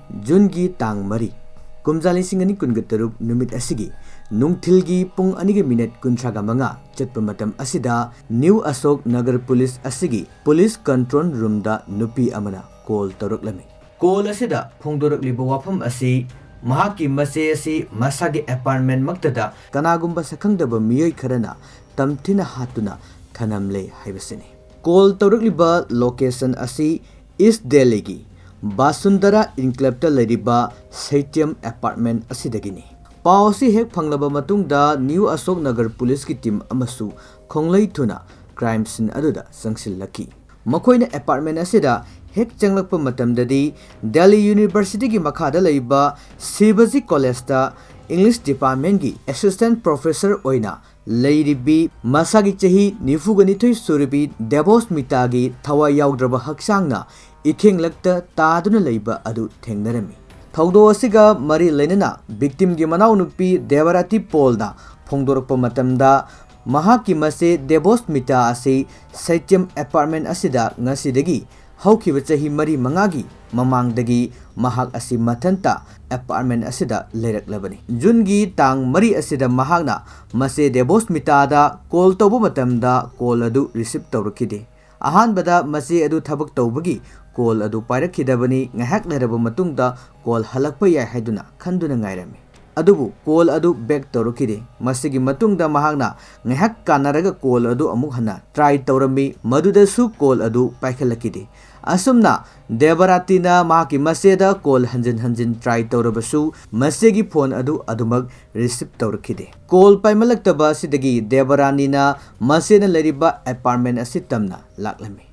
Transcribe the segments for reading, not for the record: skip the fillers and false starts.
Jungi tang mari kumjali singani kungataruk numit asigi nungthilgi pung anigi minute kuntraga manga chatpa matam asida New Asok Nagar Police asigi Police Control Room da nupi amana call taruklami call asida phongdorak liba wafam asi mahaki mase asi Masagi apartment maktada kanagumba sakhangdaba miyoi kharana tamthina hatuna thanamle haibasini call tarukliba location asi East Delhi gi Basundara Inclapta Ladiba Satyam Apartment Asidagini. Pausi hek Panglaba Matungda New Asok Nagar Police ki team Amasu Laktuna crime scene aduda Sangsil Laki. Makoina apartment asida hek changlakpa matamdadi Delhi University ki Makhada Laiba Sibaji College da English Department ki Assistant Professor Oina Lady B Masagi Chahi Nifuganitoi Suribi Devosmita gi Thawa Yaugdraba Haksangna Iking Lakta Taduna Laiba Adu Tengnarami. Thaudo Asiga Mari Lenina, victim Gimanau Nupi Devarati Polna, Pongdorpa Matamda, Mahaki Mase Devosmita Ase, Satyam Apartment Asida, Nasidagi, Hauki Vachahi Mari Mangagi, Mamang Dagi, Mahak Asi Matanta, Apartment Asida, Lerak Labani. Jungi Tang Mari Asida Mahagna, Mase Devosmita da, Kol Tobo Matamda, Kol Adu Receipt Taurukide. Ahan bada Mase Adu Tabak Taubagi. Call adu pairakidabani ngahak leraba matungda call halakpa yai haiduna khanduna ngairami adubu call adu back torukide masigi matungda mahagna ngahak kanaraga call adu amuk hana try torami madudasu call adu paikhalakide asumna Devaratina mahaki maseda call hanjin try torabasu masigi phone adu adumag receive torukide call paimalaktaba sidagi Devaranina masena leriba apartment asitamna laklami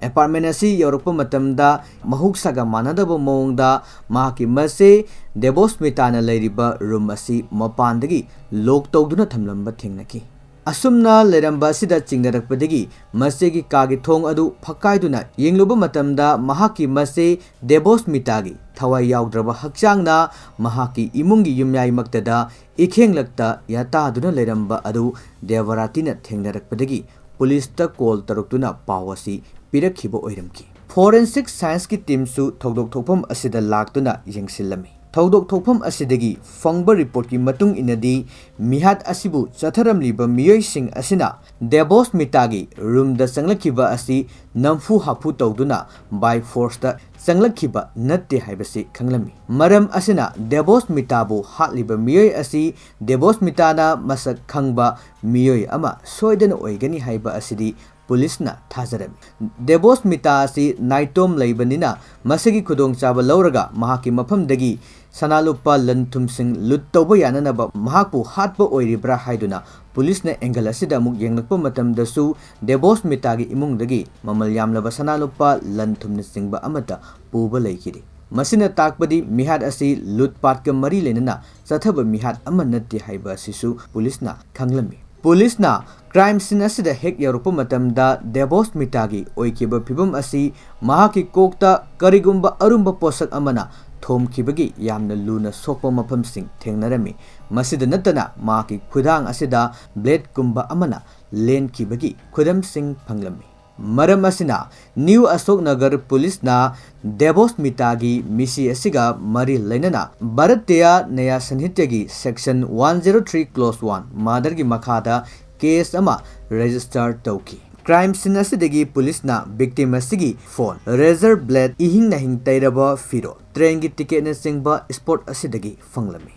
Apartment asi Yorokpa matamda mahuksaga manadaba mongda mahaki mase Devosmita na leiriba room asi mapandagi lok tawduna thamlamba thengnaki asumna leramba sida chingnarakpadagi masegi kagi thong adu phakaiduna yengluba matamda mahaki mase Devosmita gi thawai yaugdraba hakchangna mahaki imungi yumyai maktada ikhenglakta yataduna leramba adu Devaratina thengnarakpadagi police ta call taruktuna pawasi Pirakhiba oiramki. Forensic Science ki team su Thodok Thokpham asida Laktuna yengsilami. Thodok Thokpham asidagi fangba report ki matung inadi Mihat asibu Chatharamliba miyoi sing asina Devosmita gi Roomda changlakhiba asi namfu hapu tawduna by force da changlakhiba natte haibasi khanglami. Maram asina Devosmita bu hatliba miyoi asi Devosmita na masak khangba miyoi ama soidana oigani haiba asidi Police na Thajarami. Devosmita asi Naitom Laibanina, Masagi Kudong Chaba Lauraga, Mahaki Mapam Dagi, Sanalupa Lantum Sing Lutobo Yananaba, Mahaku Hatbo Oiribra Haiduna, Police na Engalasida Muk Yanglakpa Matam Dasu, Devosmita gi Imung Dagi, Mamalyam Laba Sanalupa Lantum Singba Amata, Puba Laikidi. Masina takpadi Mihat asi Lut Patka Mari Lenana, Sathaba Mihat Amanati Haiba Sisu, Police na Kanglami. Police na crime scene asida hek yarupa matamda Devosmita gi oikiba phibam asi mahaki kokta karigumba arumba posak amana thomkhibagi yamna luna sokpa mafam sing thengnarami masida natana mahaki khudang asida blade kumba amana len khibagi khudam sing phanglami maram asina New Asok Nagar Police na Devosmita gi misi asiga mari lainana Bharatiya Naya Sanhitya gi section 103 clause 1 madar gi makhada case ama register tauki crime scene asidagi police na victim asigi phone razor blade ihing na hing tairaba firo train gi ticket na singba sport asidagi fanglami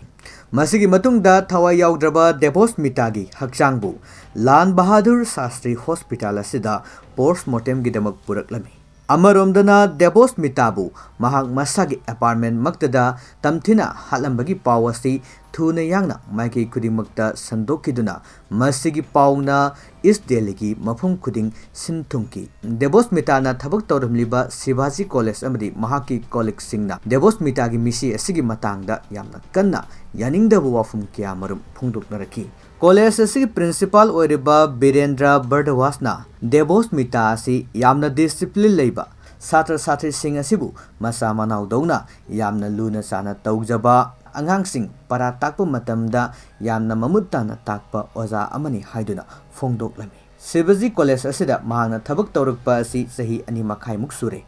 masigi matungda thawai yaugdraba Devosmita gi hakchangbu Lan Bahadur Sastri Hospital asida postmortem gi damak puraklami Amaromdana Devosmita bu mahak Masagi apartment maktada tamthina halambagi pawasi thuna yangna maiki kudingmakta sandokiduna masigi pawna East Delhi gi mafum kuding sinthungki Devosmita na thabak tawramliba Sibaji College amadi mahaki colleague singna Devosmita gi misi asigi matangda yamna kanna yaningdabu wafum kya marum phungdoknaraki College asigi principal oiriba Birendra Bardawasna Devosmita asi yamna discipline leiba Satra Satri Singh asibu masa manau dawna yamna luna sana tawjaba angangsing para takpa matamda yamna mamutana takpa oza amani haiduna fongdoklami Sibaji College asida mahana thabak tawrukpa asi sahi ani makhai muk sure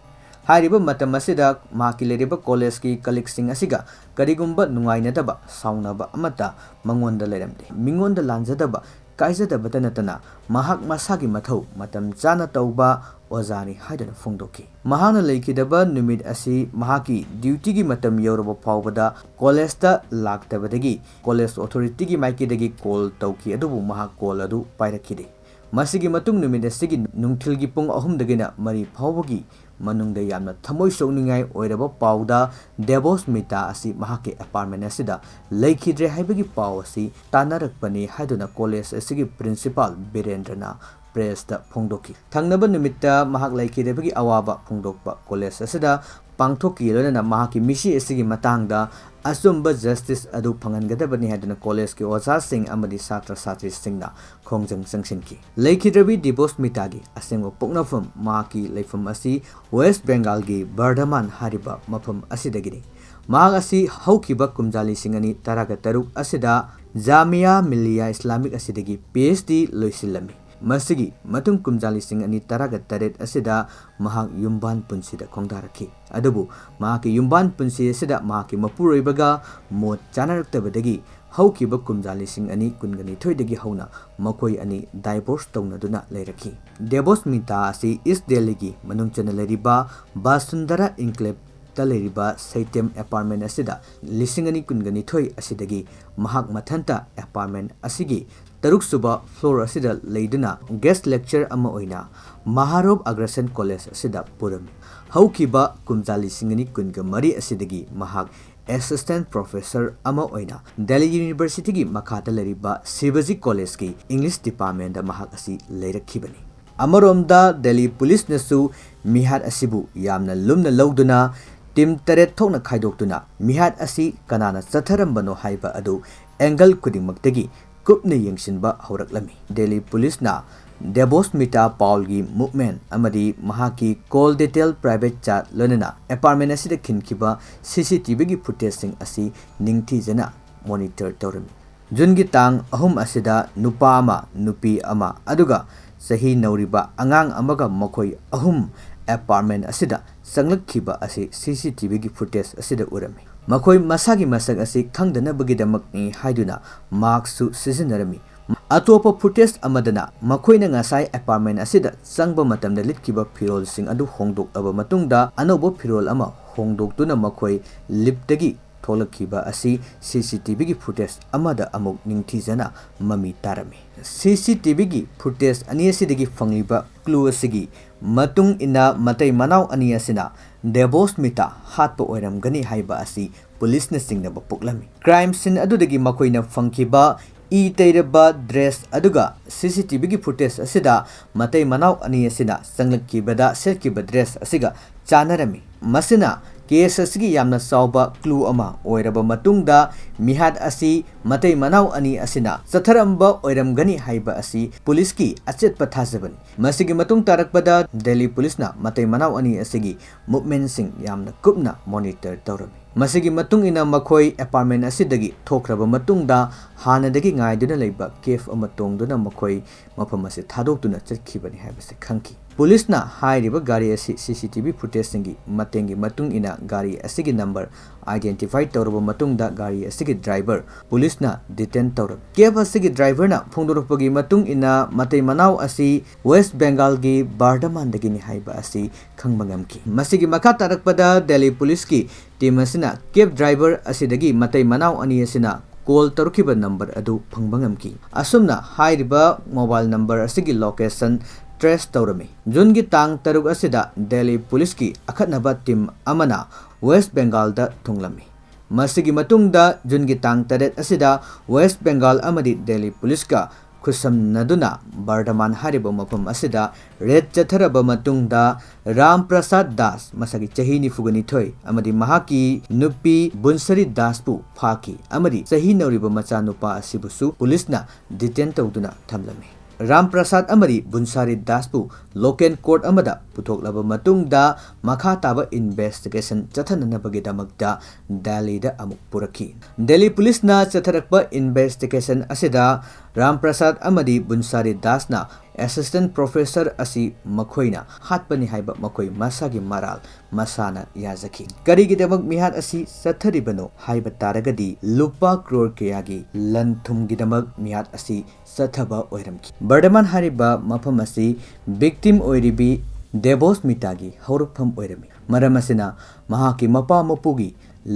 हारिबा मातम असिदा माकी लेरिबा college की कलिक्सिंग असिगा करिगुंबा नुंगाइनदबा साउनबा अमता मंगोंदा लेरमदे मिंगोंदा लांजदबा काइजदबता नतना महाक मसागी मथौ मतम चाना तौबा ओजानी हाइदना फोंदोकी महाना लेखिदबा नुमित असि महाकी duty की मतम यौरबा फावबदा कॉलेजता लाक्तबदगी college authority की माइकीदगी call तौकी अदुबु महाक call अदु पाइरखिदे मसिगी मतुंग नुमित असिगी नुंगथिलगी पुंग अहुमदगिना मरी फावबगी मनुंगदा यामना थमोय सोकनिंगाय ओइरबा पावदा देवोस्मिता असि महाके अपार्टमेंट असिदा लेखिद्रे हाइबगी पाव असि तानारकपनी हाइदुना कॉलेज असिगी प्रिंसिपल बीरेंद्रना प्रेस दा फोंदोकी थंगनबा निमित्ता महाक लेखिदेबगी अवाबा फोंदोकपा कॉलेज असिदा पांगथोकी लोनना महाकी मिशी असिगी मतांगदा असुंबा जस्टिस अदु फंगनगदबनी हाइदुना कॉलेज के ओजा सिंह अमदी छात्र छात्री सिंहना खोंजंग संगसिनकी लेखिद्रबी दिवोस्मितागी असेंगो पोकनाफम महाकी लेफम असि वेस्ट बेंगाल की बर्धमान हारिबा मफम असिदगिनी महाक असि हौखिबा कुमजाली सिंगनी तरागा तरुक असिदा जामिया मिलिया इस्लामिक असिदगी PhD लोइसिलमी मसिगी मतुंग कुमजाली सिंह अनि तरागा तरेट असिदा महाक युम्बान पुंसिदा खोंदारखी अदुबु महाकी युम्बान पुंसि असिदा महाकी मपुरोइबगा मोत चानरक्तबदगी हौखिबा कुमजाली सिंह अनि कुनगनी थोइदगी हौना मखोय अनि डाइवोर्स तौनदुना लेरखी देवोस्मिता असि ईस्ट दिल्ली की मनुंगचना लेरिबा बासुंदरा इनक्लेव तलेरिबा सैत्यम अपार्टमेंट असिदा लिसिंगनी कुनगनी थोइ असिदगी महाक मथंता अपार्टमेंट असिगी तरुक सुबा फ्लोर असिदा लेदुना गेस्ट लेक्चर अमा ओइना महारोब अग्रसेन कॉलेज असिदा पुरम हौखिबा कुमजाली सिंगनी कुनगा मरी असिदगी महाक असिस्टेंट प्रोफेसर अमा ओइना दिल्ली यूनिवर्सिटी की मखाता लेरिबा शिवाजी कॉलेज की इंग्लिश डिपार्टमेंट दा महाक असि लेरखिबनी अमरोमदा दिल्ली पुलिस नसु मिहात असिबु यामना लुमना लौदुना टीम तरेट थोकना खाइदोक्तुना मिहात असि कनाना चथरंबनो हाइबा अदु एंगल खुदिंगमक्तगी कुपने यंगसिनबा हौरकलमी दिल्ली पुलिस ना देवोस्मिता पाउल की मूवमेंट अमदी महाकी कॉल डिटेल प्राइवेट चाट लोनना अपार्टमेंट असिदा खिनखिबा CCTV की फुटेज सिंग असि निंगथीजना मॉनिटर तौरमी जुनगी तांग अहुम असिदा नुपा अमा नुपी अमा अदुगा सही नौरिबा अंगांग अमगा मखोय अहुम अपार्टमेंट असिदा संगलखिबा असि CCTV की फुटेज असिदा उरमी मखोय मसागी मसक असि खंगदनबगिदमकनी हाइदुना मार्क्सु सिजनरमी अतोप फुटेज अमदना मखोयना ngasai अपार्टमेंट असिदा संगबा मतमदा लिटखिबा फिरोल सिंग अदु होंगदोकअबा मतुंगदा अनोबो फिरोल अमा होंगदोकतुना मखोय लिप्तगी थोलखिबा असि CCTV की फुटेज अमदा अमुक निंगथीजना ममी तारमी CCTV की फुटेज अनि असिदगी फंगलिबा क्लू असिगी मतुंग इना मतै मनाव अनि असिना देवोस्मिता हातपा ओइरमगनी हाइबा असि पुलिस ने सिंगनबा पुकलमी क्राइम सीन अदुदगी मखोयना फंगखिबा ई तैरबा ड्रेस अदुगा CCTV की फुटेज असिदा मतै मनाव अनि असिना संगलखिबदा सेलखिबा ड्रेस असिगा चानरमी मसिना केस असगी यामना साउबा क्लू अमा ओइरबा मतुंगदा मिहात असि मतै मनाव अनि असिना चथरंबा ओइरमगनी हाइबा असि पुलिस की अचेत पथाजबनी मसिगी मतुंग तारकपदा दिल्ली पुलिस ना मतै मनाव अनि असिगी मूवमेंट सिंग यामना कुपना मॉनिटर तौरमी मसिगी मतुंग इना मखोय अपार्टमेंट असिदगी थोखरबा मतुंगदा हानदगी गाइदुना लेबा केफ अमा तोंगदुना मखोय मफम असे थादोक्तुना चटखिबनी हाइबसे खंकी पुलिस ना हाइरिबा गाड़ी असी CCTV फुटेज सिंगी मतंगी मतुंग इना गाड़ी असिगी नंबर आइडेंटिफाई तौरबा मतुंगदा गाड़ी असिगी ड्राइवर पुलिस ना डिटेन तौरब केफ असिगी ड्राइवर ना फोंदोरपगी मतुंग इना मतै मनाव असि वेस्ट बेंगाल की बर्धमान दगिनी हाइबा असि खंगबंगमकी मसिगी मखा तारकपदा दिल्ली पुलिस की टीम असिना केफ ड्राइवर असिदगी मतै मनाव अनि असिना कॉल तौरखिबा नंबर अदु फंगबंगमकी असुमना हाइरिबा मोबाइल नंबर असिगी लोकेशन ट्रेस तौरमी जून की तांग तरुक असिदा दिल्ली पुलिस की अखतनबा टीम अमना वेस्ट बेंगाल दा थुंगलमी मसिगी मतुंगदा जून की तांग तरेट असिदा वेस्ट बेंगाल अमदी दिल्ली पुलिस का खुसमनदुना बर्धमान हारिबा मफम असिदा रेड चथरबा मतुंगदा राम प्रसाद दास मसागी चही निफुगनिथोय अमदी महाकी नुपी बुनसरी दासपु फाकी अमदी चही नौरिबा मचा नुपा असिबुसु पुलिसना डिटेन तौदुना थमलमी राम प्रसाद अमरी बुनसारी दासपु लोकल कोर्ट अमदा पुथोकलबा मतुंगदा मखा ताबा इन्वेस्टिगेशन चथननबगिदमक्ता दिल्लीदा अमुक पुरखी Delhi पुलिसना चथरकबा investigation असिदा Ram Prasad अमदी बुनसारी Dasna assistant professor asi makhoina hatpani haiba makoi masagi maral masana yazaki karigidamak mihat asi satharibano haiba taragadi lupa crore kayagi lan thumgidamak mihat asi sathaba oiramki bardaman hariba mafam asi victim oiribi Devosmita gi haurpham oirami maram asina mahaki mapa mapugi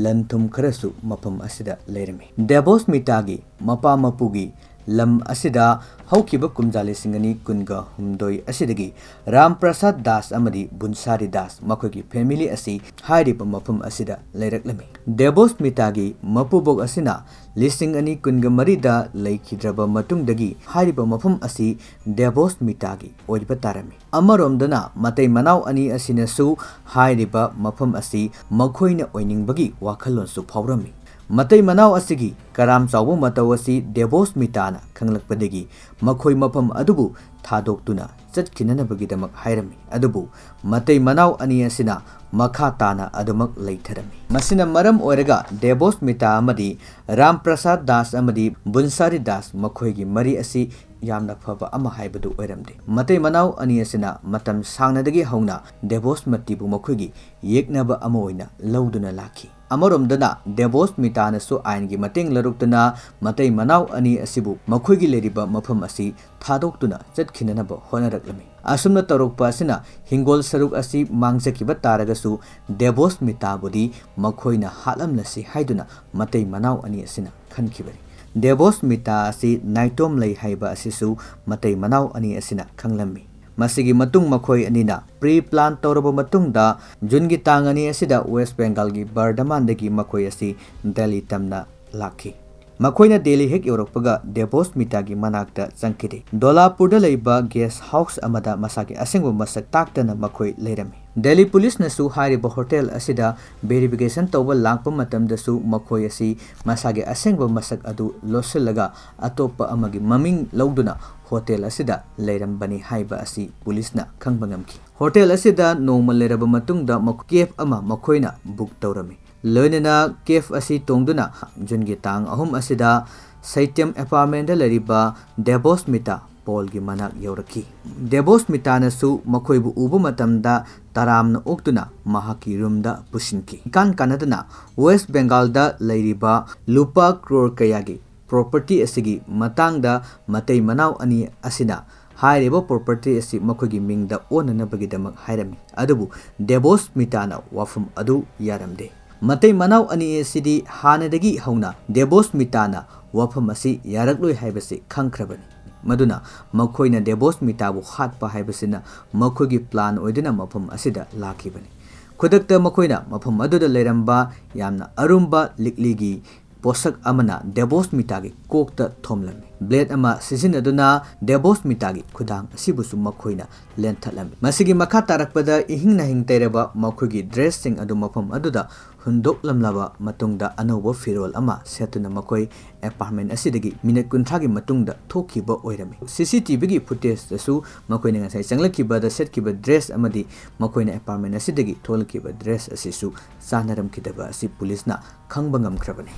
lanthum kharasu mafam asida leirami Devosmita gi mapa mapugi lam asida haukiba kumjali singani kunga humdoi asidagi Ram Prasad Das amadi Bunsari Das makogi family asi hairiba mafam asida leiraklami Devosmita gi mapubok asina lising ani kunga marida leikidraba matungdagi hairiba mafam asi Devosmita gi oiba tarami amaromdana matai manau ani asinasu hairiba mafam asi makhoina oiningbagi wakhalonsu phawrami matai manau asigi karam chawbu mataw asi Devosmita na khanglakpadagi makhoi mafam adubu thadoktuna chatkinanabagidamak hairami adubu matai manau ani asina makha tana adumak leitharami masina maram oiraga Devosmita amadi Ram Prasad Das amadi Bunsari Das makhoigi mari asi yamna phaba ama haibadu oiramde matai manau ani asina matam sangnadagi hauna Devosmati bu makhoigi yeknaba ama oina lauduna lakhi amaromdana Devosmita nasu aingi mateng laruktuna matai manau ani asibu makhoigi leriba mafam asi thadoktuna chatkinanaba honaraklami asumna tarokpa asina hingol saruk asi mangjakiba taragasu Devosmita budi makhoina halamlasi haiduna matai manau ani asina khankibani Devosmita asi naitom lei haiba asisu matai manau ani asina khanglammi masigi matung makhoi anina pre plan toraba matungda jungi tangani asida West Bengal gi Bardhaman dagi makhoi asi Delhi tamna lakhi makhoina Delhi hek yorokpaga Devosmita gi manakta changkide Dolapurda leiba guest house amada masagi asengba masak taktana makhoi leirami Delhi police nasu hairiba hotel asida verification tawba lakpa matamdasu makhoi asi masagi asengba masak adu losilaga atopa amagi maming lauduna hotel asida leirambani haiba asi police na khangbangamki hotel asida normal leraba matungda cave ama makhoina book tawrami loinena cave asi tongduna jungi tang ahum asida Saityam apartment da leriba Devosmita Paul gi manak yoraki Devosmita nasu makhoibu ubu matamda taramna oktuna mahaki Roomda pusinki kan kanadana West Bengal da leiriba lupa crore kayagi property asigi matangda matai manau ani asina hairiba property asi makhogi mingda onanabagidamak hairami adubu Devosmita na wafum adu yaramde matai manau ani asidi hanadagi hauna Devosmita na wafam asi yarakloi haibasi khangkhrabani maduna makhoina Devosmita bu hatpa haibasina makhogi plan oidina mafam asida lakibani khudakta makhoina mafam aduda leiramba yamna arumba likligi posak amana Devosmita gi kokta thomlami blade ama sisinaduna Devosmita gi khudang asibusu makhoina lenthalami masigi makha tarakpada ihingna hingtairaba makhogi dress sing adu mafam aduda hundoklamlaba matungda anoba firol ama setuna makhoi apartment asidagi minute kunthagi matungda thokiba oirami CCTV gi footage dasu makhoina ngasai changlakhiba da setkiba dress amadi makhoina apartment asidagi tholkiba dress asisu sanaram kidaba asi police na khangbangam khrabani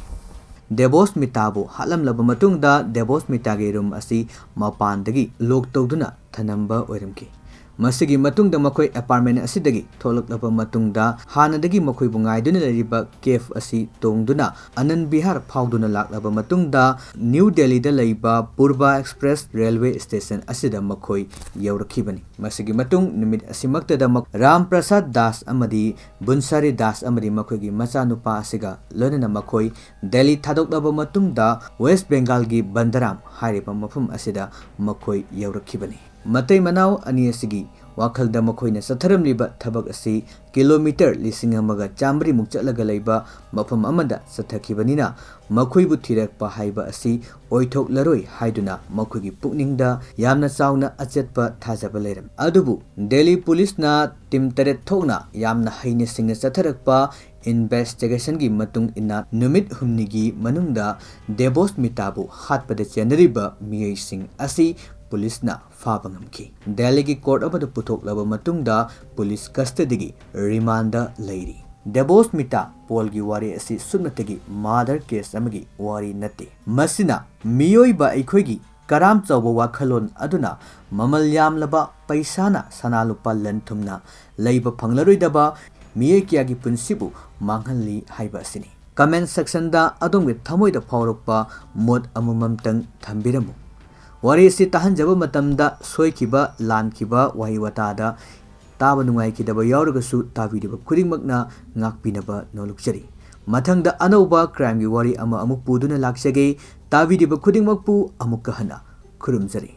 Devosmita bu halamlaba matungda Devosmita gi room asi mapandagi lok tawduna thanamba oiramki masigi matungda makhoi apartment asidagi tholaklaba matungda hanadagi makhoi bu ngaiduna leriba cave asi tongduna Anand Bihar phawduna laklaba matungda New Delhi da leiba Purba Express railway station asida makhoi yawrakhibani masigi matung nimit asimakta da Ram Prasad Das amadi Bunsari Das amadi makhoi gi macha nupa asiga lonena makhoi Delhi thadoklaba matungda West Bengal gi Bandaram hairiba mafum asida makhoi yawrakhibani matai manau ani asigi wakhalda makhoina satharamliba thabak asi kilometer lising amaga chamri muk chatlaga leiba mafam amada Chathakhibanina makhoibu thirakpa haiba asi oithok laroi haiduna makhoigi pukningda yamna chauna achetpa thajaba leiram adubu Delhi police na team taret thokna yamna haine singna chatharakpa investigation gi matung ina numit humnigi manungda Devosmita bu hatpada chenariba miyai sing asi police na fabangamki Delhi gi court abada putoklaba matungda police custody remand leiri Devosmita Paul gi wari asi sunatagi mother case amagi wari nate masina miyoi ba aikhoigi karam chawba wakhalon aduna mamal yamlaba paisana sanalupa lanthumna leiba phanglaroidaba miye kya gi punsibu manghanli haiba asini comment section da adong with thamoida phawrokpa mod amumamtang thambiramu wari si tahanjaba matamda soikiba lankiba wahiwata da taba nungai kidaba yauragasu tabidiba khudingmakna ngakpinaba nolukjari mathangda anauba crime gi wari ama amuk puduna laksage tabidiba khudingmakpu amuk hana khurumjari